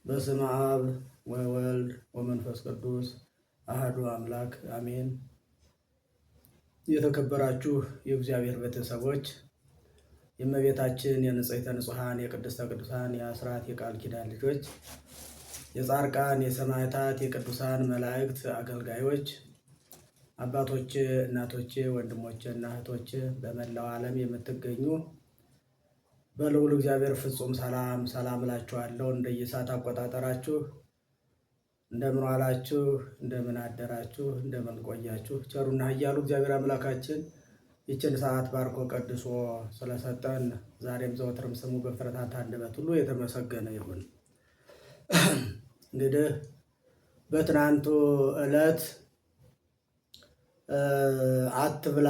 በስመ አብ ወወልድ ወመንፈስ ቅዱስ አሐዱ አምላክ አሜን። የተከበራችሁ የእግዚአብሔር ቤተሰቦች፣ የእመቤታችን የንጽሕተ ንጹሐን የቅድስተ ቅዱሳን የአስራት የቃል ኪዳን ልጆች፣ የጻድቃን የሰማዕታት የቅዱሳን መላእክት አገልጋዮች፣ አባቶቼ፣ እናቶቼ፣ ወንድሞቼ እና እህቶቼ በመላው ዓለም የምትገኙ በልዑል እግዚአብሔር ፍጹም ሰላም እላችኋለሁ። እንደየሰዓት አቆጣጠራችሁ እንደምን ዋላችሁ፣ እንደምን አደራችሁ፣ እንደምን ቆያችሁ። ቸሩና ኃያሉ እግዚአብሔር አምላካችን ይችን ሰዓት ባርኮ ቀድሶ ስለሰጠን ዛሬም ዘወትርም ስሙ በፍጥረታት አንደበት ሁሉ የተመሰገነ ይሁን። እንግዲህ በትናንቱ ዕለት አትብላ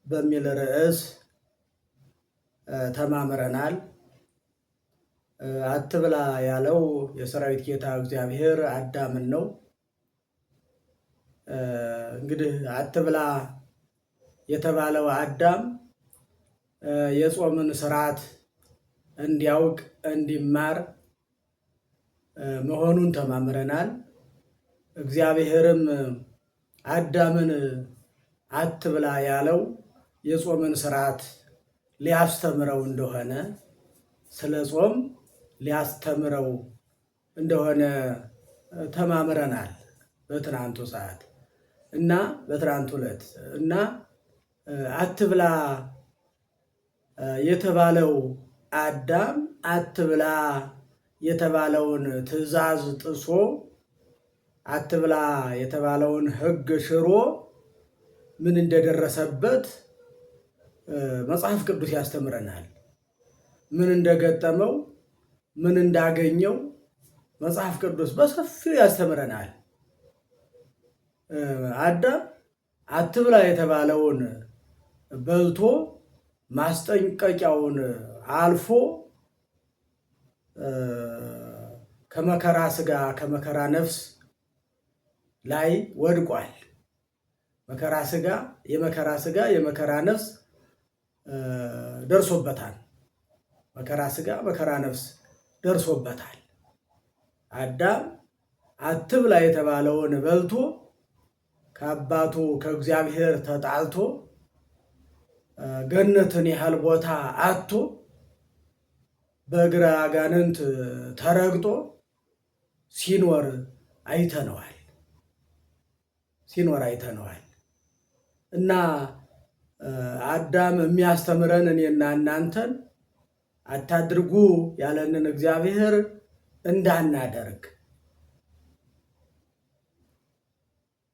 በሚል ርዕስ ተማምረናል። አትብላ ያለው የሰራዊት ጌታ እግዚአብሔር አዳምን ነው። እንግዲህ አትብላ የተባለው አዳም የጾምን ስርዓት እንዲያውቅ እንዲማር መሆኑን ተማምረናል። እግዚአብሔርም አዳምን አትብላ ያለው የጾምን ስርዓት ሊያስተምረው እንደሆነ፣ ስለ ጾም ሊያስተምረው እንደሆነ ተማምረናል በትናንቱ ሰዓት እና በትናንቱ ዕለት እና አትብላ የተባለው አዳም አትብላ የተባለውን ትእዛዝ ጥሶ አትብላ የተባለውን ሕግ ሽሮ ምን እንደደረሰበት መጽሐፍ ቅዱስ ያስተምረናል። ምን እንደገጠመው፣ ምን እንዳገኘው መጽሐፍ ቅዱስ በሰፊው ያስተምረናል። አዳም አትብላ የተባለውን በልቶ ማስጠንቀቂያውን አልፎ ከመከራ ሥጋ ከመከራ ነፍስ ላይ ወድቋል። መከራ ሥጋ የመከራ ነፍስ ደርሶበታል። መከራ ሥጋ መከራ ነፍስ ደርሶበታል። አዳም አትብላ የተባለውን በልቶ ከአባቱ ከእግዚአብሔር ተጣልቶ ገነትን ያህል ቦታ አጥቶ በእግረ አጋንንት ተረግጦ ሲኖር አይተነዋል እና አዳም የሚያስተምረን እኔና እናንተን አታድርጉ ያለንን እግዚአብሔር እንዳናደርግ፣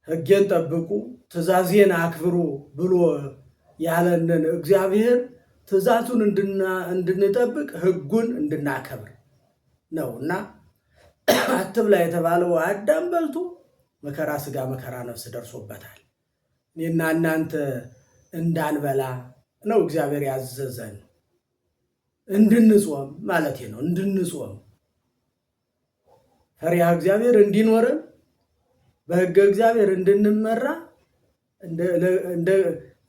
ሕጌን ጠብቁ ትእዛዜን አክብሩ ብሎ ያለንን እግዚአብሔር ትእዛዙን እንድንጠብቅ ሕጉን እንድናከብር ነው እና አትብላ የተባለው አዳም በልቶ መከራ ሥጋ መከራ ነፍስ ደርሶበታል። እኔና እናንተ እንዳንበላ ነው እግዚአብሔር ያዘዘን። እንድንጾም ማለት ነው። እንድንጾም ፈሪሃ እግዚአብሔር እንዲኖረን በሕገ እግዚአብሔር እንድንመራ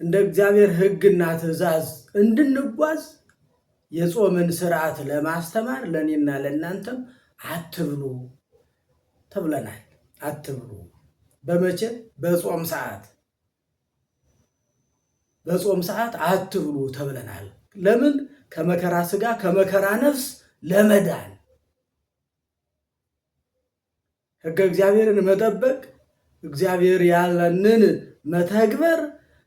እንደ እግዚአብሔር ሕግና ትእዛዝ እንድንጓዝ የጾምን ስርዓት ለማስተማር ለእኔና ለእናንተም አትብሉ ተብለናል። አትብሉ በመቼ? በጾም ሰዓት አትብሉ ተብለናል። ለምን? ከመከራ ሥጋ ከመከራ ነፍስ ለመዳን ሕገ እግዚአብሔርን መጠበቅ እግዚአብሔር ያለንን መተግበር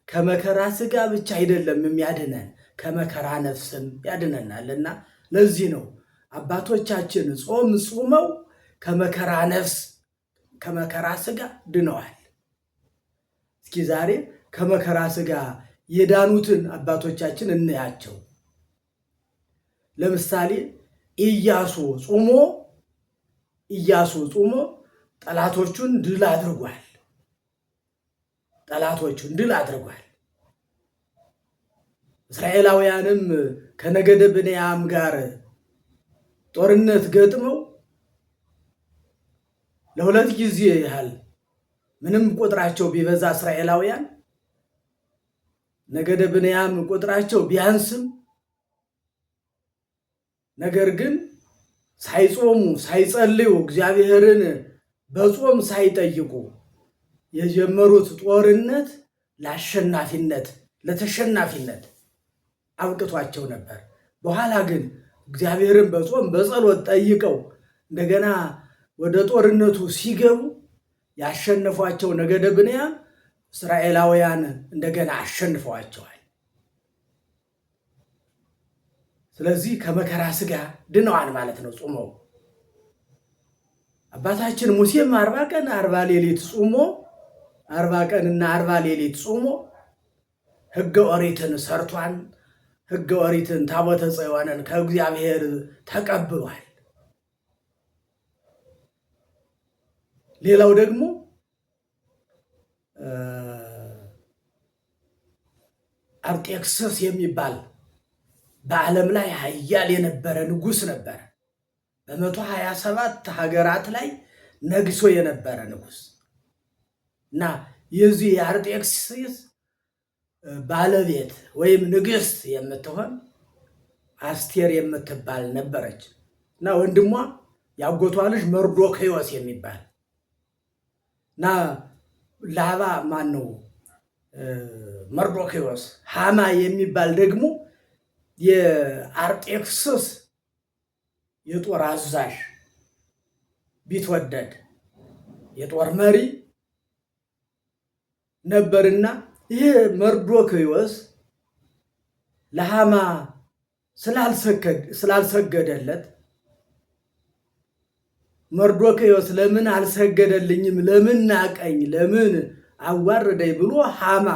ከመከራ ሥጋ ብቻ አይደለም የሚያድነን ከመከራ ነፍስም ያድነናል እና ለዚህ ነው አባቶቻችን ጾም ጾመው ከመከራ ነፍስ ከመከራ ሥጋ ድነዋል። እስኪ ዛሬ ከመከራ ሥጋ የዳኑትን አባቶቻችን እናያቸው። ለምሳሌ ኢያሱ ጾሞ ጠላቶቹን ድል አድርጓል። እስራኤላውያንም ከነገደ ብንያም ጋር ጦርነት ገጥመው ለሁለት ጊዜ ያህል ምንም ቁጥራቸው ቢበዛ እስራኤላውያን ነገደ ብንያም ቁጥራቸው ቢያንስም ነገር ግን ሳይጾሙ ሳይጸልዩ እግዚአብሔርን በጾም ሳይጠይቁ የጀመሩት ጦርነት ለአሸናፊነት ለተሸናፊነት አብቅቷቸው ነበር። በኋላ ግን እግዚአብሔርን በጾም በጸሎት ጠይቀው እንደገና ወደ ጦርነቱ ሲገቡ ያሸነፏቸው ነገደ ብንያም እስራኤላውያን እንደገና አሸንፈዋቸዋል። ስለዚህ ከመከራ ሥጋ ድነዋል ማለት ነው ጾመው። አባታችን ሙሴም 40 ቀን 40 ሌሊት ጾሞ 40 ቀንና 40 ሌሊት ጾሞ ሕገ ኦሪትን ሰርቷል። ሕገ ኦሪትን ታቦተ ጽዮንን ከእግዚአብሔር ተቀብሏል። ሌላው ደግሞ አርጤክስስ የሚባል በዓለም ላይ ኃያል የነበረ ንጉሥ ነበረ። በ127 ሀገራት ላይ ነግሶ የነበረ ንጉሥ እና የዚህ የአርጤክስስ ባለቤት ወይም ንግሥት የምትሆን አስቴር የምትባል ነበረች እና ወንድሟ ያጎቷ ልጅ መርዶክዮስ የሚባል እና ላባ ማን ነው መርዶክዮስ ሃማ የሚባል ደግሞ የአርጤክስስ የጦር አዛዥ ቢትወደድ የጦር መሪ ነበርና ይህ መርዶክዮስ ለሃማ ስላልሰገደለት መርዶክዮስ ለምን አልሰገደልኝም፣ ለምን ናቀኝ፣ ለምን አዋረደኝ ብሎ ሃማ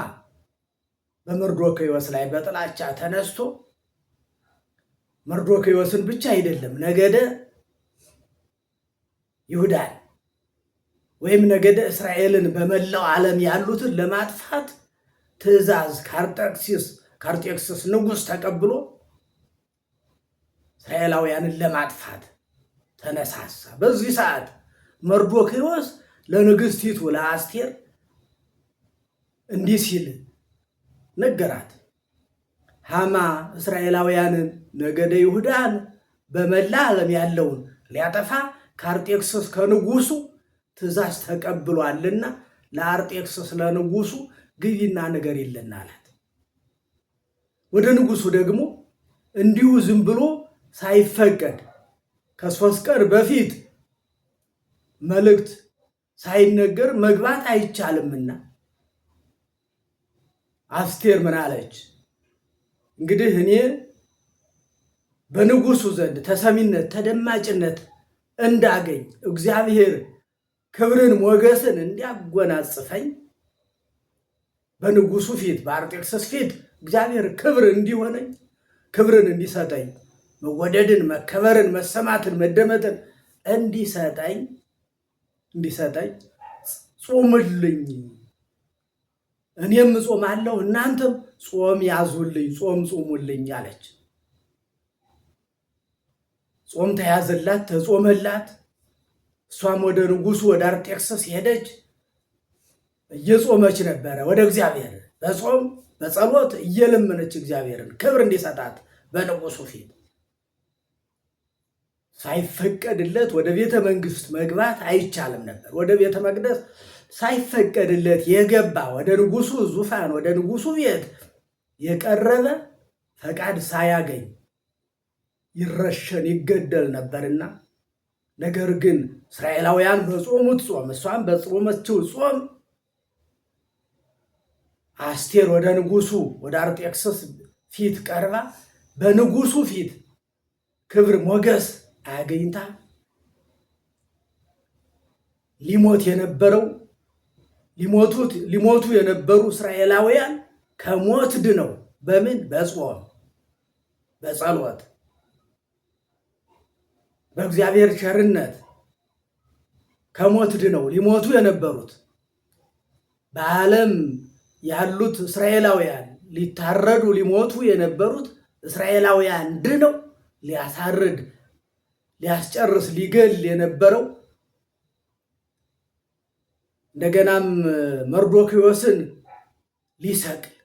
በመርዶክዮስ ላይ በጥላቻ ተነስቶ መርዶክዮስን ብቻ አይደለም ነገደ ይሁዳን ወይም ነገደ እስራኤልን በመላው ዓለም ያሉትን ለማጥፋት ትእዛዝ ከአርጤክስስ ንጉሥ ተቀብሎ እስራኤላውያንን ለማጥፋት ተነሳሳ። በዚህ ሰዓት መርዶክዮስ ለንግሥቲቱ ለአስቴር እንዲህ ሲል ነገራት። ሃማ እስራኤላውያንን ነገደ ይሁዳን በመላ ዓለም ያለውን ሊያጠፋ ከአርጤክስስ ከንጉሱ ትእዛዝ ተቀብሏልና ለአርጤክስስ ለንጉሱ ግቢና ነገር የለና አላት። ወደ ንጉሱ ደግሞ እንዲሁ ዝም ብሎ ሳይፈቀድ ከ3 ቀን በፊት መልእክት ሳይነገር መግባት አይቻልምና አስቴር ምን አለች? እንግዲህ እኔ በንጉሱ ዘንድ ተሰሚነት ተደማጭነት እንዳገኝ እግዚአብሔር ክብርን ሞገስን እንዲያጎናጽፈኝ በንጉሱ ፊት በአርጤክስስ ፊት እግዚአብሔር ክብር እንዲሆነኝ ክብርን እንዲሰጠኝ መወደድን መከበርን መሰማትን መደመጥን እንዲሰጠኝ ጾምልኝ፣ እኔም ጾማለሁ፣ እናንተም ጾም ያዙልኝ፣ ጾም ጾሙልኝ አለች። ጾም ተያዘላት፣ ተጾመላት። እሷም ወደ ንጉሱ ወደ አርጤክስስ ሄደች። እየጾመች ነበረ። ወደ እግዚአብሔር በጾም በጸሎት እየለመነች እግዚአብሔርን ክብር እንዲሰጣት በንጉሱ ፊት። ሳይፈቀድለት ወደ ቤተ መንግስት መግባት አይቻልም ነበር። ወደ ቤተ መቅደስ ሳይፈቀድለት የገባ ወደ ንጉሱ ዙፋን ወደ ንጉሱ ቤት የቀረበ ፈቃድ ሳያገኝ ይረሸን ይገደል ነበርና፣ ነገር ግን እስራኤላውያን በጾሙት ጾም እሷም በጾመችው ጾም አስቴር ወደ ንጉሱ ወደ አርጤክስስ ፊት ቀርባ በንጉሱ ፊት ክብር ሞገስ አግኝታ ሊሞቱ የነበሩ እስራኤላውያን ከሞት ድነው በምን በጾም በጸሎት በእግዚአብሔር ቸርነት ከሞት ድነው ሊሞቱ የነበሩት በዓለም ያሉት እስራኤላውያን ሊታረዱ ሊሞቱ የነበሩት እስራኤላውያን ድነው ሊያሳርድ ሊያስጨርስ ሊገል የነበረው እንደገናም መርዶክዮስን ሊሰቅል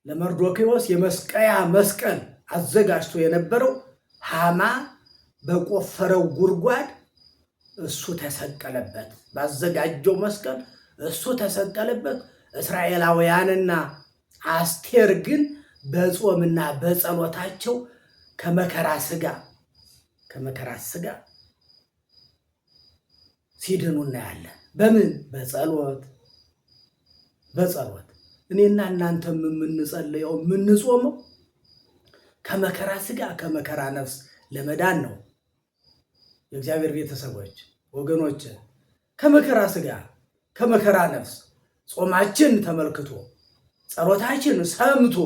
ለመርዶክዮስ የመስቀያ መስቀል አዘጋጅቶ የነበረው ሃማ በቆፈረው ጉድጓድ እሱ ተሰቀለበት። ባዘጋጀው መስቀል እሱ ተሰቀለበት። እስራኤላውያንና አስቴር ግን በጾምና በጸሎታቸው ከመከራ ስጋ ሲድኑ እናያለን። በምን? በጸሎት እኔና እናንተም የምንጸልየው የምንጾመው ከመከራ ስጋ ከመከራ ነፍስ ለመዳን ነው። የእግዚአብሔር ቤተሰቦች ወገኖች፣ ከመከራ ስጋ ከመከራ ነፍስ ጾማችን ተመልክቶ ጸሎታችን ሰምቶ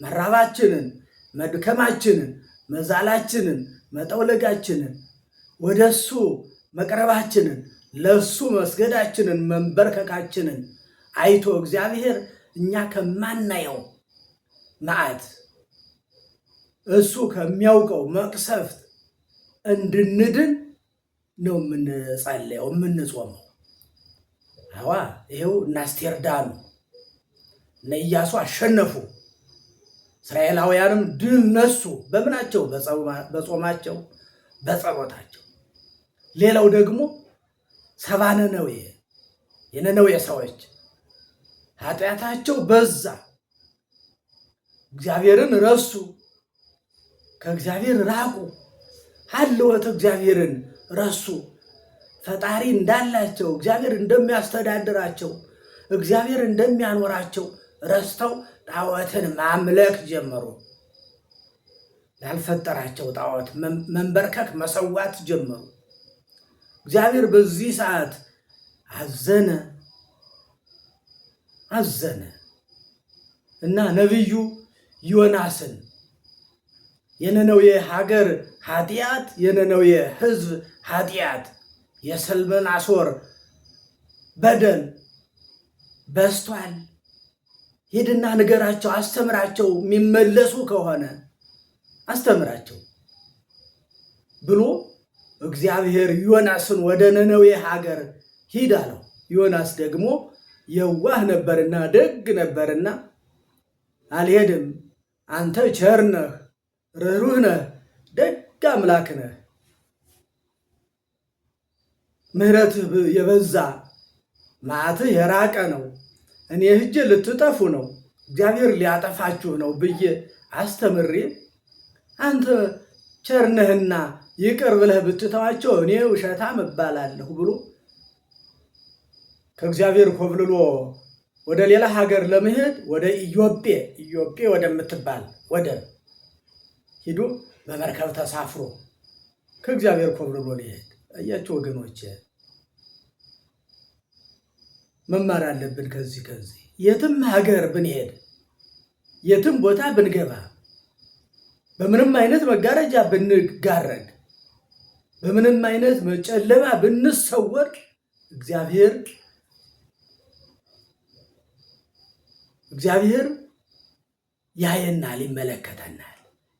መራባችንን፣ መድከማችንን፣ መዛላችንን፣ መጠውለጋችንን፣ ወደሱ መቅረባችንን፣ ለሱ መስገዳችንን፣ መንበርከካችንን አይቶ እግዚአብሔር እኛ ከማናየው መዓት እሱ ከሚያውቀው መቅሰፍት እንድንድን ነው የምንጸልየው የምንጾመው። አዋ ይሄው እነ አስቴር ዳኑ፣ እነ ኢያሱ አሸነፉ፣ እስራኤላውያንም ድል ነሱ። በምናቸው? በጾማቸው በጸሎታቸው። ሌላው ደግሞ ሰባ ነነዌ የነነዌ ሰዎች ኃጢአታቸው በዛ፣ እግዚአብሔርን ረሱ፣ ከእግዚአብሔር ራቁ፣ ሀልወት እግዚአብሔርን ረሱ። ፈጣሪ እንዳላቸው እግዚአብሔር እንደሚያስተዳድራቸው እግዚአብሔር እንደሚያኖራቸው ረስተው ጣዖትን ማምለክ ጀመሩ። ላልፈጠራቸው ጣዖት መንበርከክ መሰዋት ጀመሩ። እግዚአብሔር በዚህ ሰዓት አዘነ እና ነቢዩ ዮናስን የነነዌ ሀገር ኃጢአት፣ የነነዌ ሕዝብ ኃጢአት፣ የሰልመናሶር በደል በስቷል፣ ሂድና ንገራቸው፣ አስተምራቸው፣ የሚመለሱ ከሆነ አስተምራቸው ብሎ እግዚአብሔር ዮናስን ወደ ነነዌ ሀገር ሂድ አለው። ዮናስ ደግሞ የዋህ ነበርና ደግ ነበርና አልሄድም፣ አንተ ቸር ነህ፣ ርኅሩህ ነህ፣ ደግ አምላክ ነህ፣ ምሕረትህ የበዛ መዓትህ የራቀ ነው፣ እኔ ሂጄ ልትጠፉ ነው፣ እግዚአብሔር ሊያጠፋችሁ ነው ብዬ አስተምሬ አንተ ቸር ነህና ይቅር ብለህ ብትተዋቸው እኔ ውሸታም እባላለሁ ብሎ ከእግዚአብሔር ኮብልሎ ወደ ሌላ ሀገር ለመሄድ ወደ ኢዮጴ ወደምትባል ወደብ ሂዶ በመርከብ ተሳፍሮ ከእግዚአብሔር ኮብልሎ ሊሄድ። አያችሁ ወገኖች፣ መማር አለብን ከዚህ የትም ሀገር ብንሄድ፣ የትም ቦታ ብንገባ፣ በምንም አይነት መጋረጃ ብንጋረድ፣ በምንም አይነት ጨለማ ብንሰወር እግዚአብሔር ያየናል፣ ይመለከተናል።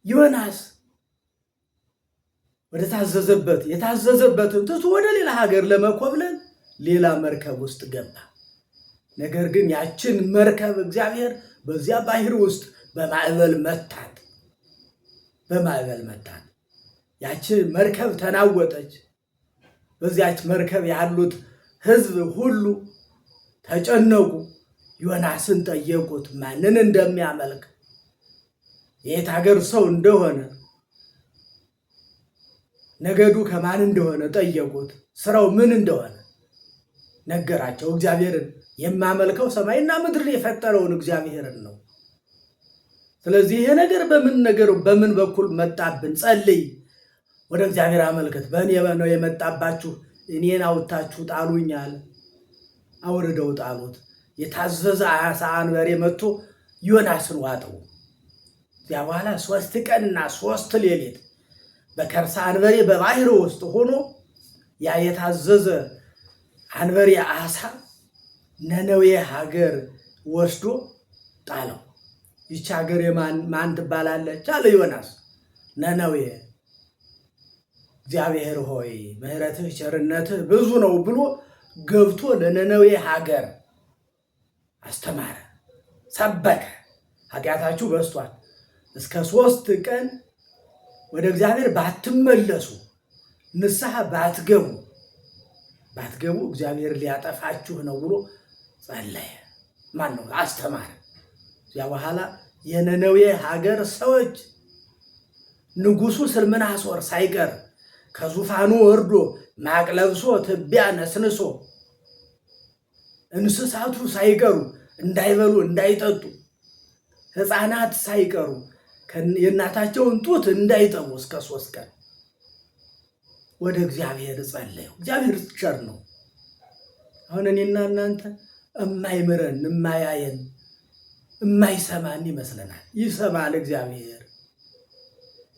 ዮናስ ወደ የታዘዘበትን ትቶ ወደ ሌላ ሀገር ለመኮብለል ሌላ መርከብ ውስጥ ገባ። ነገር ግን ያችን መርከብ እግዚአብሔር በዚያ ባህር ውስጥ በማዕበል መታት። ያችን መርከብ ተናወጠች። በዚያች መርከብ ያሉት ሕዝብ ሁሉ ተጨነቁ። ዮናስን ጠየቁት፣ ማንን እንደሚያመልክ፣ የት ሀገር ሰው እንደሆነ፣ ነገዱ ከማን እንደሆነ ጠየቁት። ስራው ምን እንደሆነ ነገራቸው። እግዚአብሔርን የማመልከው ሰማይና ምድርን የፈጠረውን እግዚአብሔርን ነው። ስለዚህ ይሄ ነገር በምን በኩል መጣብን? ጸልይ፣ ወደ እግዚአብሔር አመልከት። በእኔ ነው የመጣባችሁ፣ እኔን አውጥታችሁ ጣሉኝ አለ። አውርደው ጣሉት። የታዘዘ ዓሣ አንበሬ መጥቶ ዮናስን ዋጠው። እዚያ በኋላ 3 ቀንና 3 ሌሊት በከርሰ አንበሬ በባህር ውስጥ ሆኖ ያ የታዘዘ አንበሬ ዓሣ ነነዌ ሀገር ወስዶ ጣለው። ይቺ ሀገር ማን ትባላለች አለ ዮናስ። ነነዌ። እግዚአብሔር ሆይ ምሕረትህ ቸርነትህ ብዙ ነው ብሎ ገብቶ ለነነዌ ሀገር አስተማረ፣ ሰበከ። ኃጢአታችሁ በዝቷል፣ እስከ 3 ቀን ወደ እግዚአብሔር ባትመለሱ ንስሐ ባትገቡ እግዚአብሔር ሊያጠፋችሁ ነው ብሎ ጸለየ። ማን ነው አስተማረ። ያ በኋላ የነነዌ ሀገር ሰዎች ንጉሱ ስልምናሶር ሳይቀር ከዙፋኑ ወርዶ ማቅ ለብሶ ትቢያ ነስንሶ እንስሳቱ ሳይቀሩ እንዳይበሉ እንዳይጠጡ ሕፃናት ሳይቀሩ የእናታቸውን ጡት እንዳይጠቡ እስከ 3 ቀን ወደ እግዚአብሔር ጸለዩ። እግዚአብሔር ቸር ነው። አሁን እኔና እናንተ እማይምረን እማያየን እማይሰማን ይመስለናል። ይሰማል እግዚአብሔር።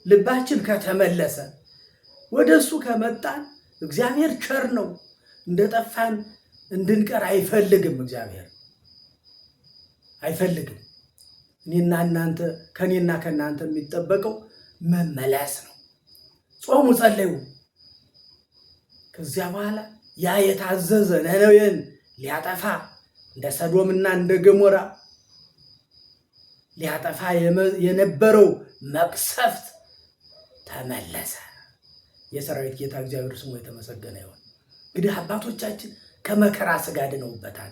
ልባችን ከተመለሰ ወደ እሱ ከመጣን እግዚአብሔር ቸር ነው። እንደጠፋን እንድንቀር አይፈልግም። እግዚአብሔር አይፈልግም። ከኔና ከእናንተ የሚጠበቀው መመለስ ነው። ጾሙ፣ ጸለዩ። ከዚያ በኋላ ያ የታዘዘ ነነዌን ሊያጠፋ እንደ ሰዶምና እንደ ገሞራ ሊያጠፋ የነበረው መቅሰፍት ተመለሰ። የሰራዊት ጌታ እግዚአብሔር ስሙ የተመሰገነ ይሁን። እንግዲህ አባቶቻችን ከመከራ ስጋ ድነውበታል።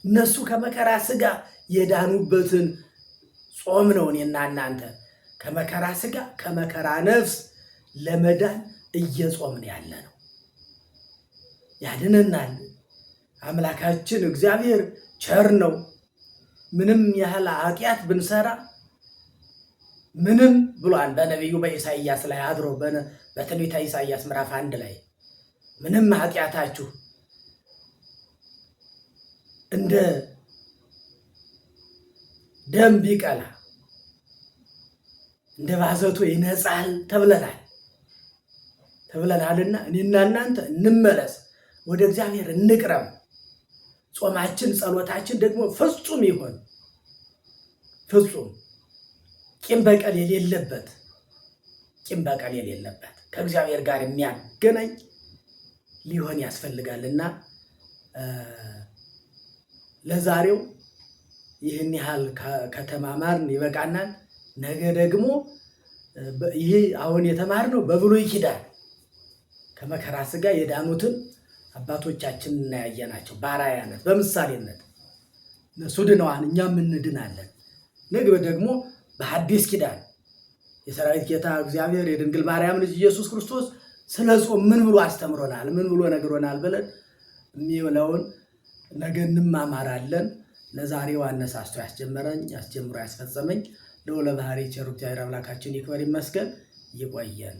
እነሱ ከመከራ ስጋ የዳኑበትን ጾም ነው እኔና እናንተ ከመከራ ስጋ ከመከራ ነፍስ ለመዳን እየጾምን ያለ ነው። ያድነናል። አምላካችን እግዚአብሔር ቸር ነው። ምንም ያህል ኃጢአት ብንሰራ ምንም ብሏል በነቢዩ በኢሳይያስ ላይ አድሮ በትንቢተ ኢሳይያስ ምዕራፍ 1 ላይ ምንም ኃጢአታችሁ እንደ ደም ቢቀላ እንደ ባዘቶ ይነጻል ተብለናልና እኔና እናንተ እንመለስ፣ ወደ እግዚአብሔር እንቅረብ። ጾማችን ጸሎታችን ደግሞ ፍጹም ይሁን። ፍጹም ቂም በቀል የሌለበት ከእግዚአብሔር ጋር የሚያገናኝ ሊሆን ያስፈልጋልና ለዛሬው ይህን ያህል ከተማማርን ይበቃናል። ነገ ደግሞ ይህ አሁን የተማርነው በብሉይ ኪዳን ከመከራ ስጋ የዳኑትን አባቶቻችን እናያየናቸው በአርአያነት በምሳሌነት እነሱ ድነዋል፣ እኛም እንድናለን። ነገ ደግሞ በሐዲስ ኪዳን የሰራዊት ጌታ እግዚአብሔር የድንግል ማርያም ልጅ ኢየሱስ ክርስቶስ ስለ ጾም ምን ብሎ አስተምሮናል፣ ምን ብሎ ነግሮናል ብለን የሚውለውን ነገ እንማማራለን። ለዛሬው አነሳስቶ ያስጀምሮ ያስፈጸመኝ ልዑለ ባሕርይ ቸሩ እግዚአብሔር አምላካችን ይክበር ይመስገን። ይቆየን።